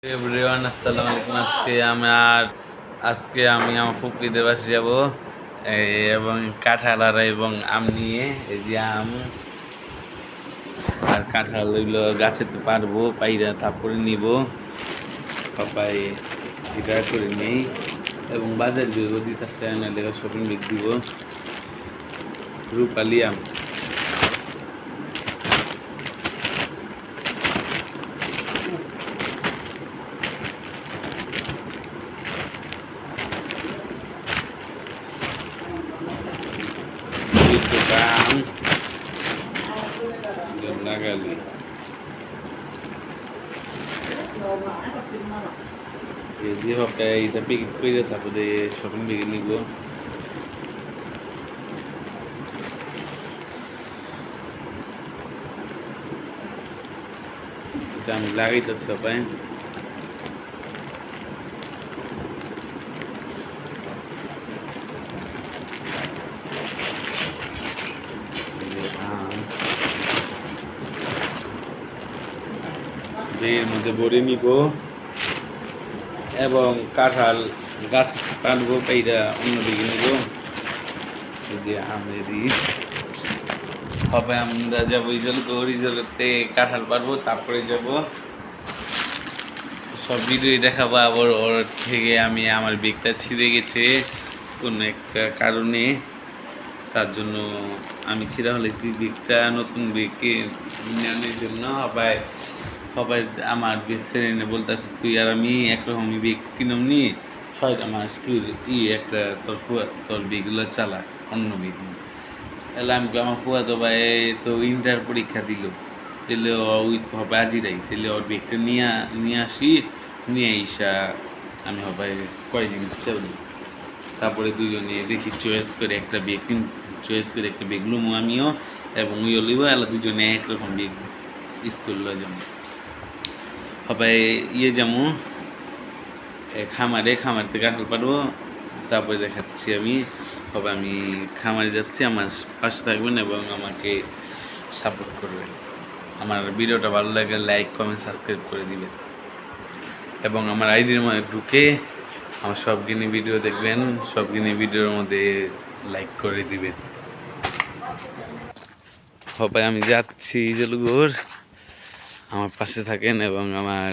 Everyone আসসালামু আলাইকুম। আজকে আমি আমার ফুপিদের বাসে যাব এবং কাঁঠাল আর এবং আম নিয়ে। এই যে আম আর কাঁঠাল ওইগুলো গাছে তো পারবো, পাইরা তারপরে নিব সবাই এটা করে নেই এবং বাজার বিগো দিতেছে, নাহলে শপিং ব্যাগ দিব। রূপালি আম আম লাগালি যে হবে এটা প্যাকেট করে তারপরে শপিং ব্যাগে নিব। এটা আমি লাগাইতেছি সবাই। এর মধ্যে ভরে নিব এবং কাঁঠাল গাছ টানবো, পাইরা অন্যদিকে নিব। এই যে আমেরই হবে, আমরা যাবো রিজলতে কাঁঠাল পারবো, তারপরে যাব সব ভিডিও দেখাবো। আবার ওর থেকে আমার বেগটা ছিঁড়ে গেছে কোনো একটা কারণে, তার জন্য আমি ছিঁড়া হলেছি বেগটা। নতুন বেগকে নেওয়ার জন্য সবাই আমার বেস্ট ফ্রেন্ড বলতেছে তুই আর আমি একরকমই বেগ কিনম নি 6টা মাস তুই একটা তোর বেগগুলো চালা অন্য বেগ। এলে আমি আমার ফুয়াতো ভাই তো ইন্টার পরীক্ষা দিল, তাহলে ওই তো হবে আজিরাই, তাহলে ওর বেগটা নিয়ে আসি, নিয়ে আইসা আমি হবে কয়েকদিন চলি, তারপরে দুজনে দেখি চয়েস করে একটা বেগ লুমো আমিও এবং ওইও লইব। এলা দুজনে একরকম বেগ স্কুল যাবো সবাই যেমন খামার থেকে কাঁঠাল পারবো। তারপরে দেখাচ্ছি আমি খামারে যাচ্ছি, আমার পাশে থাকবেন এবং আমাকে সাপোর্ট করবেন। আমার ভিডিওটা ভালো লাগে লাইক কমেন্ট সাবস্ক্রাইব করে দিবেন এবং আমার আইডির মধ্যে ঢুকে আমার সবগুলি ভিডিও দেখবেন, সবগুলি ভিডিওর মধ্যে লাইক করে দিবেন। সবাই আমি যাচ্ছি জলুগুর, আমার পাশে থাকেন এবং আমার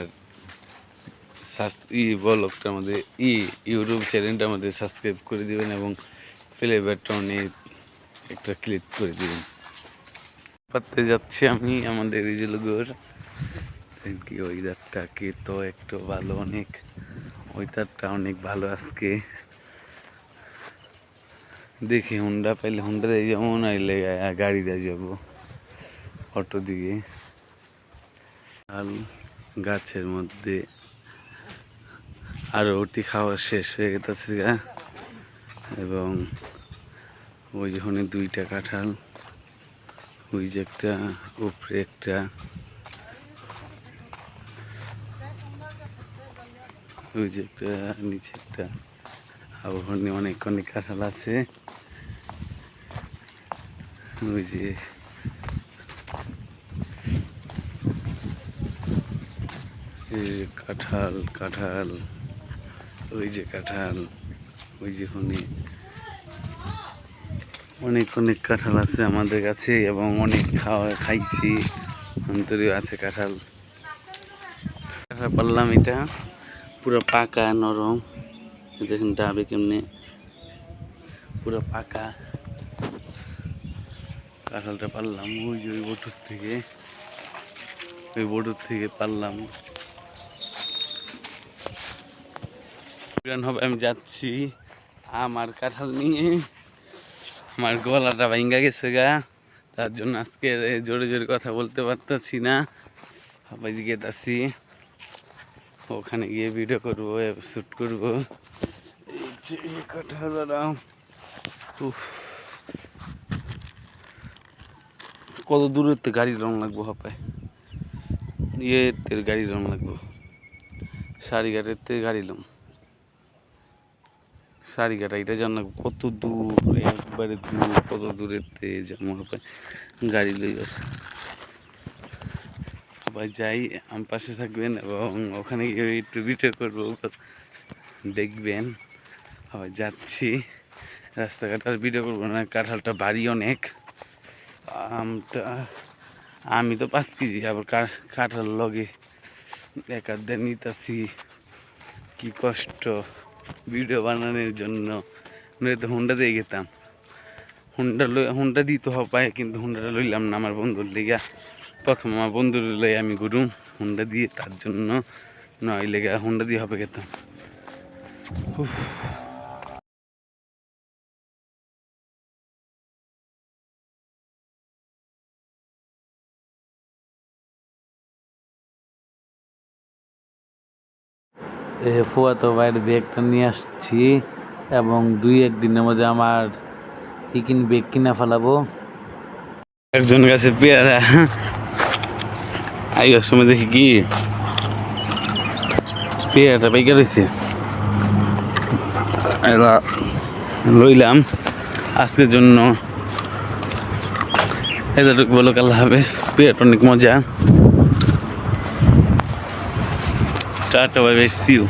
ব্লগটার মধ্যে ইউটিউব চ্যানেলটার মধ্যে সাবস্ক্রাইব করে দিবেন এবং প্লে বাটনে একটা ক্লিক করে দিবেন। পাতে যাচ্ছি আমি আমাদের রিজলগর কি ওয়েদারটাকে তো একটু ভালো, অনেক ওয়েদারটা অনেক ভালো আজকে। দেখি হুন্ডা পাইলে হুন্ডা দিয়ে যাবো, নাইলে গাড়ি দিয়ে যাবো অটো দিয়ে। গাছের মধ্যে আর ওটি খাওয়া শেষ হয়ে গেছে এবং ওই যখন 2টা কাঁঠাল, ওই যে একটা উপরে একটা, ওই যে একটা নিচে একটা, ওখানে অনেক কাঁঠাল আছে। ওই যে কাঁঠাল ওই যে কাঁঠাল, ওই যে অনেক কাঁঠাল আছে আমাদের কাছে এবং অনেক খাইছি, অন্তরেও আছে কাঁঠাল পারলাম। এটা পুরো পাকা নরম, দেখুন ডাবে কেমনে পুরো পাকা কাঁঠালটা পারলাম। ওই যে ওই বোটর থেকে পারলাম। হবে আমি যাচ্ছি আমার কাঁঠাল নিয়ে, আমার গলাটা ভাঙ্গা গেছে তার জন্য আজকে জোরে কথা বলতে পারতেছি না। সবাই গেতাছি, ওখানে গিয়ে ভিডিও করবো, শ্যুট করবো। কাঁঠাল কত দূরের তো গাড়ি রং লাগবো, হবে গাড়ি রং লাগবো, সারিঘাটের থেকে গাড়ি লম, সারিঘাটা এটা জানা কত দূর, একবারে দূর, কত দূরের থেকে যেমন হবে গাড়ি লই আছে। সবাই যাই, আমার পাশে থাকবেন এবং ওখানে গিয়ে একটু ভিডিও করবো, দেখবেন। হয় যাচ্ছি রাস্তাঘাট, আর ভিডিও করবো না, কাঁঠালটা বাড়ি অনেক। আমটা আমি তো 5 কেজি, আবার কাঁঠাল লগে এক আধ নিতেছি, কি কষ্ট ভিডিও বানানোর জন্য। তো হুন্ডা দিয়ে গেতাম, হুন্ডা দিতে হবে, কিন্তু হুন্ডাটা লইলাম না আমার বন্ধুর লেগা। প্রথম আমার বন্ধুর লই আমি ঘুরুম হুন্ডা দিয়ে, তার জন্য নয় লেগা হুন্ডা দিয়ে হবে গেতাম। ফুয়াতো বাইরে ব্যাগটা নিয়ে আসছি এবং 2-1 দিনের মধ্যে আমার ব্যাগ কিনা ফেলাবো। একজন গাছে পেয়ারা আইয়ার সময় দেখি কি পেয়ারাটা পাইকা রয়েছে, লইলাম আজকের জন্য। এতটুকু বলো, আল্লাহ হাফেজ। পেয়ারাটা অনেক মজা। Tata, bye bye, see you.